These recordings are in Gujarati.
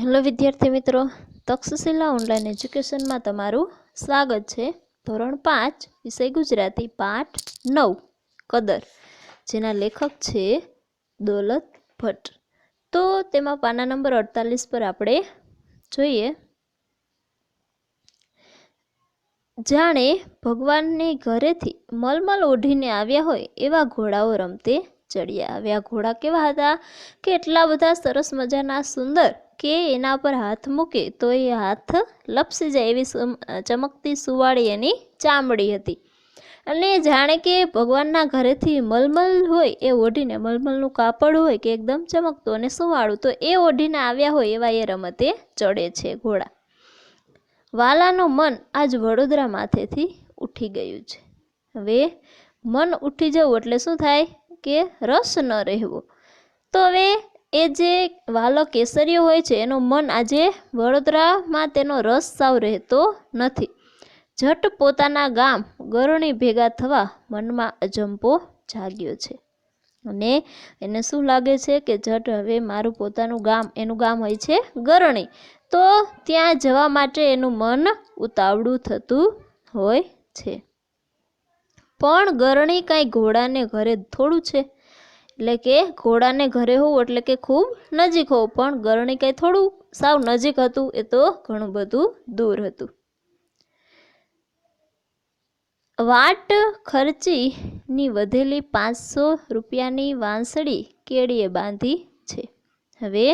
હેલો વિદ્યાર્થી મિત્રો, તક્ષશિલા ઓનલાઈન એજ્યુકેશનમાં તમારું સ્વાગત છે। ધોરણ 5 વિષય ગુજરાતી પાઠ 9 કદર, જેના લેખક છે દોલત ભટ્ટ। તો તેમાં પાના નંબર 48 પર આપણે જોઈએ, જાણે ભગવાનની ઘરેથી મલમલ ઓઢીને આવ્યા હોય એવા ઘોડાઓ રમતે ચડ્યા। હવે આ ઘોડા કેવા હતા કે એટલા બધા સરસ મજાના સુંદર કે એના પર હાથ મૂકે તો એ હાથ લપસી જાય એવી ચમકતી સુવાળી એની ચામડી હતી। અને જાણે કે ભગવાનના ઘરેથી મલમલ હોય એ ઓઢીને, મલમલનું કાપડ હોય કે એકદમ ચમકતું અને સુવાળું, તો એ ઓઢીને આવ્યા હોય એવા એ રમતે ચડે છે ઘોડા। વાલાનું મન આજ વડોદરા માથેથી ઉઠી ગયું છે। હવે મન ઉઠી જવું એટલે શું થાય કે રસ ન રહેવો। તો હવે એ જે વાલો કેસરીયો હોય છે એનું મન આજે વડોદરામાં તેનો રસ સાવ રહેતો નથી। જટ પોતાના ગામ ગરોણી ભેગા થવા મનમાં અજંપો જાગ્યો છે। અને એને શું લાગે છે કે જટ હવે મારું પોતાનું ગામ, એનું ગામ હોય છે ગરણી, તો ત્યાં જવા માટે એનું મન ઉતાવળું થતું હોય છે। પણ ગરણી કાંઈ ઘોડાને ઘરે થોડું છે, એટલે કે ઘોડાને ઘરે હોવું એટલે કે ખૂબ નજીક હોવું, પણ ગરણી કાંઈ થોડું સાવ નજીક હતું, એ તો ઘણું બધું દૂર હતું। વાટ ખર્ચીની વધેલી 500 રૂપિયાની વાંસળી કેડીએ બાંધી છે। હવે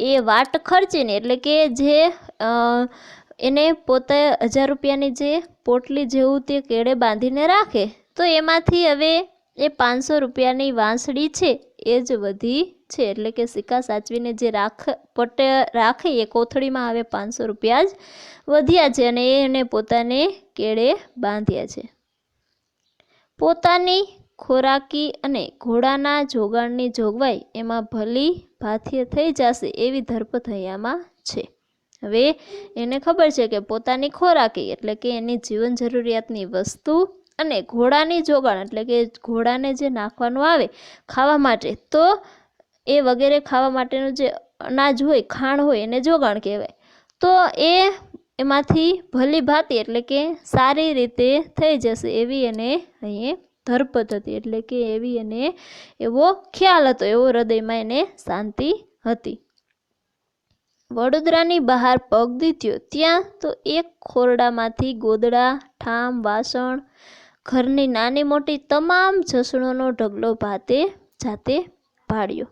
એ વાટ ખર્ચીને એટલે કે જે એને પોતે 1000 રૂપિયાની જે પોટલી જેવું તે કેડે બાંધીને રાખે, તો એમાંથી હવે એ 500 રૂપિયાની વાંસળી છે એ જ વધી છે। એટલે કે સિક્કા સાચવીને જે રાખે એ કોથળીમાં હવે 500 રૂપિયા જ વધ્યા છે અને એને પોતાને કેડે બાંધ્યા છે। પોતાની ખોરાકી અને ઘોડાના જોગાણની જોગવાઈ એમાં ભલી ભાથીએ થઈ જશે એવી ધરપત અહીંયામાં છે। હવે એને ખબર છે કે પોતાની ખોરાકી એટલે કે એની જીવન જરૂરિયાતની વસ્તુ અને ઘોડાની જોગાણ એટલે કે ઘોડાને જે નાખવાનું આવે ખાવા માટે, તો એ વગેરે ખાવા માટેનું જે અનાજ હોય, ખાણ હોય, એને જોગાણ કહેવાય। તો એમાંથી ભલી ભાતી એટલે કે સારી રીતે થઈ જશે એવી એને અહીં ધરપત હતી, એટલે કે એવી એને એવો ખ્યાલ હતો, એવો હૃદયમાં એને શાંતિ હતી। વડોદરાની બહાર પગ દીધો ત્યાં તો એક ખોરડામાંથી ગોદડા, ઠામ, વાસણ, ઘરની નાની મોટી તમામ જસણોનો ઢગલો જાતે ભાળ્યો।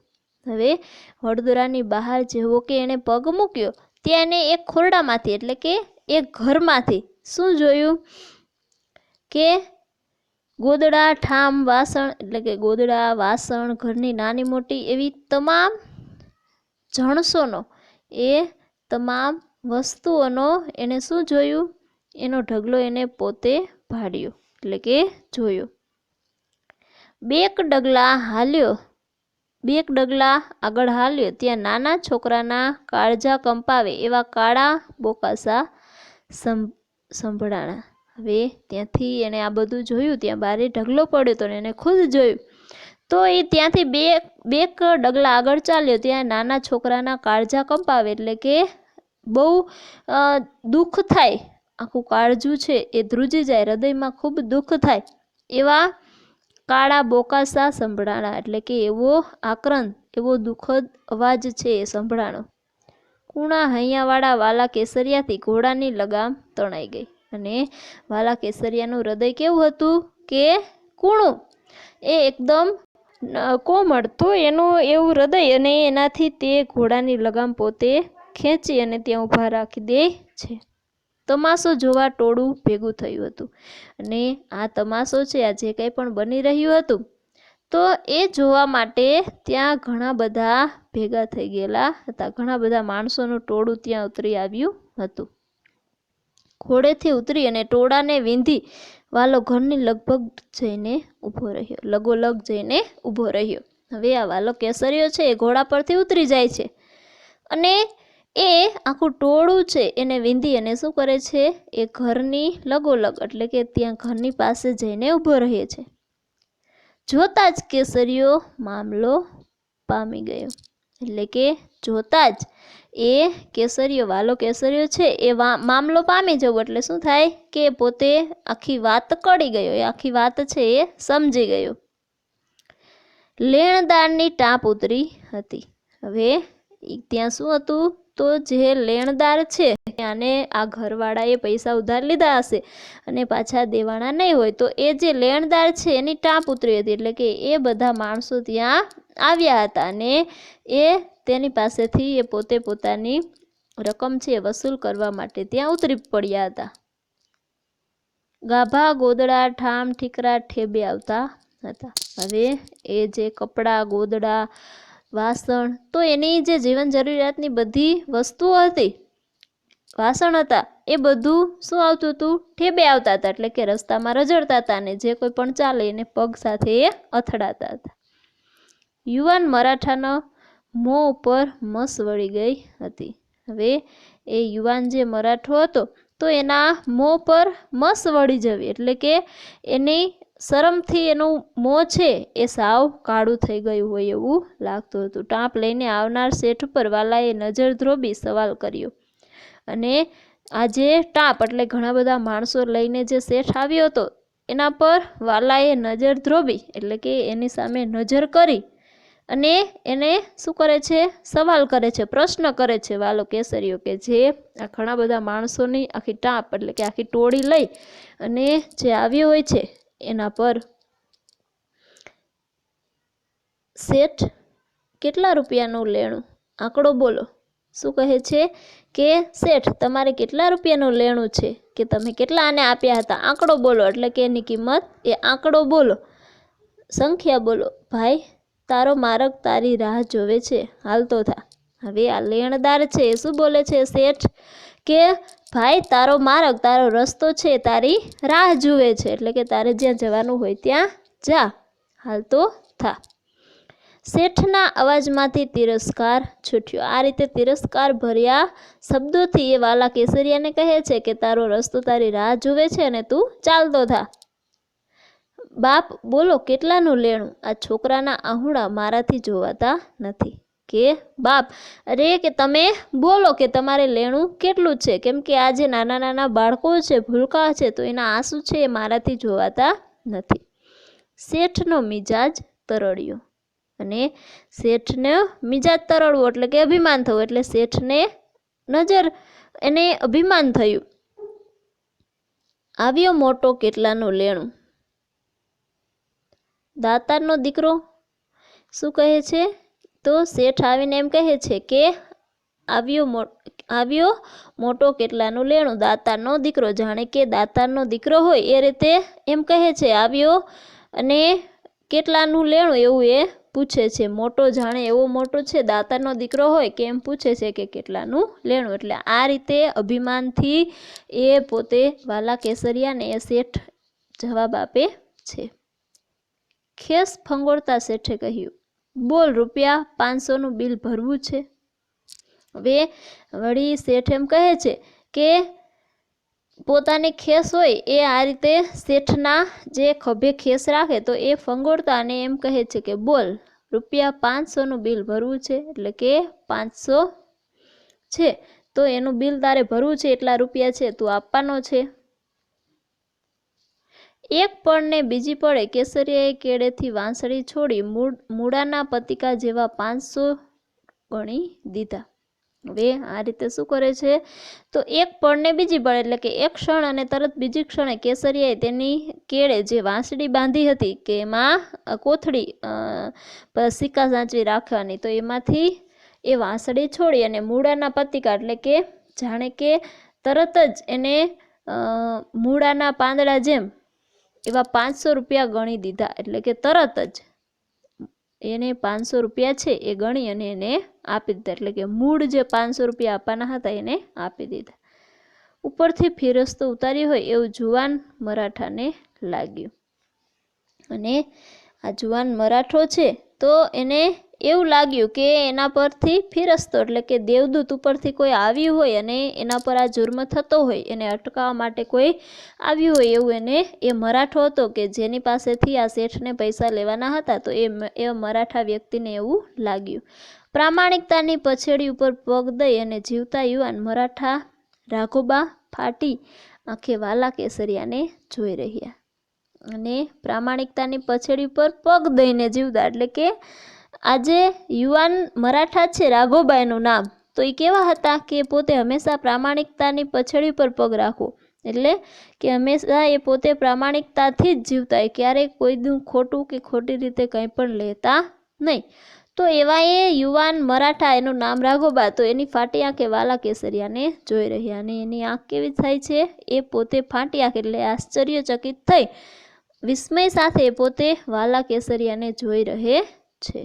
હવે વડોદરાની બહાર જેવો કે એણે પગ મૂક્યો ત્યાં એને એક ખોરડામાંથી એટલે કે એક ઘરમાંથી શું જોયું કે ગોદડા, ઠામ, વાસણ એટલે કે ગોદડા, વાસણ, ઘરની નાની મોટી એવી તમામ જણસોનો, એ તમામ વસ્તુઓનો એને શું જોયું, એનો ઢગલો એને પોતે ભાળ્યો એટલે કે જોયો। બેક ડગલા આગળ હાલ્યો ત્યાં નાના છોકરાના કાળજા કંપાવે એવા કાળા બોકાસા સંભળાણા। હવે ત્યાંથી એને આ બધું જોયું, ત્યાં બારે ઢગલો પડ્યો તો એને ખુદ જોયું, તો એ ત્યાંથી બેક ડગલા આગળ ચાલ્યો ત્યાં નાના છોકરાના કાળજા કંપાવે એટલે કે બહુ દુઃખ થાય, આખું કાળજું છે એ ધ્રુજી જાય, હૃદયમાં ખૂબ દુઃખ થાય એવા કાળા બોકાસા સંભળાણા એટલે કે એવો આક્રંદ, એવો દુઃખદ અવાજ છે એ સંભળાણો। કુણા હૈયાવાળા વાલા કેસરિયાથી ઘોડાની લગામ તણાઈ ગઈ, અને વાલા કેસરિયાનું હૃદય કેવું હતું કે કૂણું, એ એકદમ કોમળ, તો એનું એવું હૃદય, અને એનાથી તે ઘોડાની લગામ પોતે ખેંચી અને ત્યાં ઊભા રાખી દે છે। તમાશો જોવા ટોળું ભેગું થયું હતું, અને આ તમાશો છે, આ જે કંઈ પણ બની રહ્યું હતું, તો એ જોવા માટે ત્યાં ઘણા બધા ભેગા થઈ ગયેલા હતા, ઘણા બધા માણસોનું ટોળું ત્યાં ઉતરી આવ્યું હતું। ઘોડેથી ઉતરી અને ટોળાને વીંધી વાલો ઘરની લગોલગ જઈને ઊભો રહ્યો। હવે આ વાલો કેસરીયો છે એ ઘોડા પરથી ઉતરી જાય છે અને એ આખું ટોળું છે એને વીંધી અને શું કરે છે, એ ઘરની લગોલગ એટલે કે ત્યાં ઘરની પાસે જઈને ઊભો રહે છે। જોતા જ કેસરીયો મામલો પામી ગયો, એટલે કે જોતાં જ એ કેસરીયો વાલો કેસરીયો છે એ મામલો પામી જવું એટલે શું થાય કે પોતે આખી વાત કળી ગયો, એ આખી વાત છે એ સમજી ગયો. લેણદારની ટાંપ ઉતરી હતી. હવે ત્યાં શું હતું તો જે લેણદાર છે અને આ ઘરવાળાએ પૈસા ઉધાર લીધા હશે અને પાછા દેવાના નહીં હોય તો એ જે લેણદાર છે એની ટાંપ ઉતરી હતી, એટલે કે એ બધા માણસો ત્યાં આવ્યા હતા અને એ તેની પાસેથી એ પોતે પોતાની રકમ છે વસૂલ કરવા માટે ત્યાં ઉતરી પડ્યા હતા. ગાભા ગોદડા ઠામ ઠીકરા ઠેબે આવતા હતા. હવે એ જે કપડાં ગોદડા વાસણ તો એની જે જીવન જરૂરિયાતની બધી વસ્તુઓ હતી, વાસણ હતા, એ બધું શું આવતું હતું ઠેબે આવતા હતા, એટલે કે રસ્તામાં રજડતા હતા અને જે કોઈ પણ ચાલે એને પગ સાથે એ અથડાતા હતા. યુવાન મરાઠાનો મોં ઉપર મસ વળી ગઈ હતી. હવે એ યુવાન જે મરાઠો હતો તો એના મોં પર મસ વળી જવી એટલે કે એની શરમથી એનું મોં છે એ સાવ કાળું થઈ ગયું હોય એવું લાગતું હતું. ટાંપ લઈને આવનાર શેઠ ઉપર વાલાએ નજર ધ્રોબી સવાલ કર્યો અને આ જે ટાંપ એટલે ઘણા બધા માણસો લઈને જે શેઠ આવ્યો હતો એના પર વાલાએ નજર ધ્રોબી એટલે કે એની સામે નજર કરી અને એને શું કરે છે સવાલ કરે છે, પ્રશ્ન કરે છે વાલો કેસરીયો કે જે આ ઘણા બધા માણસોની આખી ટાંપ એટલે કે આખી ટોળી લઈ અને જે આવ્યો હોય છે એના પર શેઠ કેટલા રૂપિયાનું લેણું આંકડો બોલો. શું કહે છે કે શેઠ તમારે કેટલા રૂપિયાનું લેણું છે કે તમે કેટલા આને આપ્યા હતા, આંકડો બોલો એટલે કે એની કિંમત એ આંકડો બોલો, સંખ્યા બોલો. ભાઈ તારો મારક તારી રાહ જોવે છે, હાલતો થા. હવે આ લેણદાર છે એ શું બોલે છે શેઠ કે ભાઈ તારો મારક તારો રસ્તો છે તારી રાહ જુએ છે, એટલે કે તારે જ્યાં જવાનું હોય ત્યાં જા, હાલતો થા. શેઠના અવાજમાંથી તિરસ્કાર છૂટ્યો. આ રીતે તિરસ્કાર ભર્યા શબ્દોથી એ વાલા કેસરિયાને કહે છે કે તારો રસ્તો તારી રાહ જુએ છે અને તું ચાલતો થા. બાપ બોલો કેટલાનું લેણું, આ છોકરાના આહુડા મારાથી જોવાતા નથી. કે બાપ અરે કે તમે બોલો કે તમારે લેણું કેટલું છે, કેમ કે આ જે નાના નાના બાળકો છે ભૂલકા છે તો એના આંસુ છે એ મારાથી જોવાતા નથી. શેઠનો મિજાજ તરડ્યો અને શેઠને મિજાજ તરડવો એટલે કે અભિમાન થવું, એટલે શેઠને નજર એને અભિમાન થયું. આવ્યો મોટો કેટલાનું લેણું, દાતારનો દીકરો શું કહે છે તો શેઠ આવીને એમ કહે છે કે આવ્યો મોટો કેટલાનું લેણું, દાતારનો દીકરો, જાણે કે દાતારનો દીકરો હોય એ રીતે એમ કહે છે આવ્યો અને કેટલાનું લેણું એવું એ પૂછે છે. મોટો જાણે એવો મોટો છે દાતારનો દીકરો હોય કે એમ પૂછે છે કે કેટલાનું લેણું, એટલે આ રીતે અભિમાનથી એ પોતે વાલા કેસરિયાને એ શેઠ જવાબ આપે છે. ખેસ ફંગોળતા શેઠે કહ્યું બોલ રૂપિયા 500નું બિલ ભરવું છે. હવે વળી શેઠ એમ કહે છે કે પોતાની ખેસ હોય એ આ રીતે શેઠના જે ખભે ખેસ રાખે તો એ ફંગોળતા અને એમ કહે છે કે બોલ રૂપિયા 500નું બિલ ભરવું છે, એટલે કે 500 છે તો એનું બિલ તારે ભરવું છે, એટલા રૂપિયા છે તું આપવાનો છે. એક પળને બીજી પળે કેસરિયાએ કેળેથી વાંસળી છોડી મૂળાના પતિકા જેવા 500 ગણી દીધા. હવે આ રીતે શું કરે છે તો એક પળને બીજી પળ એટલે કે એક ક્ષણ અને તરત બીજી ક્ષણે કેસરિયાએ તેની કેળે જે વાંસળી બાંધી હતી કે એમાં કોથળી સિક્કા સાચવી રાખવાની, તો એમાંથી એ વાંસળી છોડી અને મૂળાના પતિકા એટલે કે જાણે કે તરત જ એને મૂળાના પાંદડા જેમ એવા 500 રૂપિયા ગણી દીધા, એટલે કે તરત જ એને 500 રૂપિયા છે એ ગણી અને એને આપી દીધા, એટલે કે મૂળ જે 500 રૂપિયા આપવાના હતા એને આપી દીધા. ઉપરથી ફિરસ્તો ઉતાર્યો હોય એવું જુવાન મરાઠાને લાગ્યું અને આ જુવાન મરાઠો છે તો એને એવું લાગ્યું કે એના પરથી ફિરસ્તો એટલે કે દેવદૂત ઉપરથી કોઈ આવ્યું હોય અને એના પર આ જુર્મ થતો હોય એને અટકાવવા માટે કોઈ આવ્યું હોય એવું એને એ મરાઠો હતો કે જેની પાસેથી આ શેઠને પૈસા લેવાના હતા તો એ મરાઠા વ્યક્તિને એવું લાગ્યું. પ્રામાણિકતાની પછેડી ઉપર પગ દઈ અને જીવતા યુવાન મરાઠા રાઘોબા ફાટી આંખે વાલા કેસરિયાને જોઈ રહ્યા. અને પ્રામાણિકતાની પછેડી ઉપર પગ દઈને જીવતા એટલે કે આજે યુવાન મરાઠા છે રાઘોબા એનું નામ, તો એ કેવા હતા કે પોતે હંમેશા પ્રામાણિકતાની પછેડી પર પગ રાખવો, એટલે કે હંમેશા એ પોતે પ્રામાણિકતાથી જ જીવતા, એ ક્યારેય કોઈનું ખોટું કે ખોટી રીતે કંઈ પણ લેતા નહીં. તો એવા એ યુવાન મરાઠા, એનું નામ રાઘોબા, તો એની ફાટી આંખે વાલા કેસરિયાને જોઈ રહ્યા. અને એની આંખ કેવી થાય છે, એ પોતે ફાટી આંખ એટલે આશ્ચર્યચકિત થઈ વિસ્મય સાથે પોતે વાલા કેસરિયાને જોઈ રહે છે.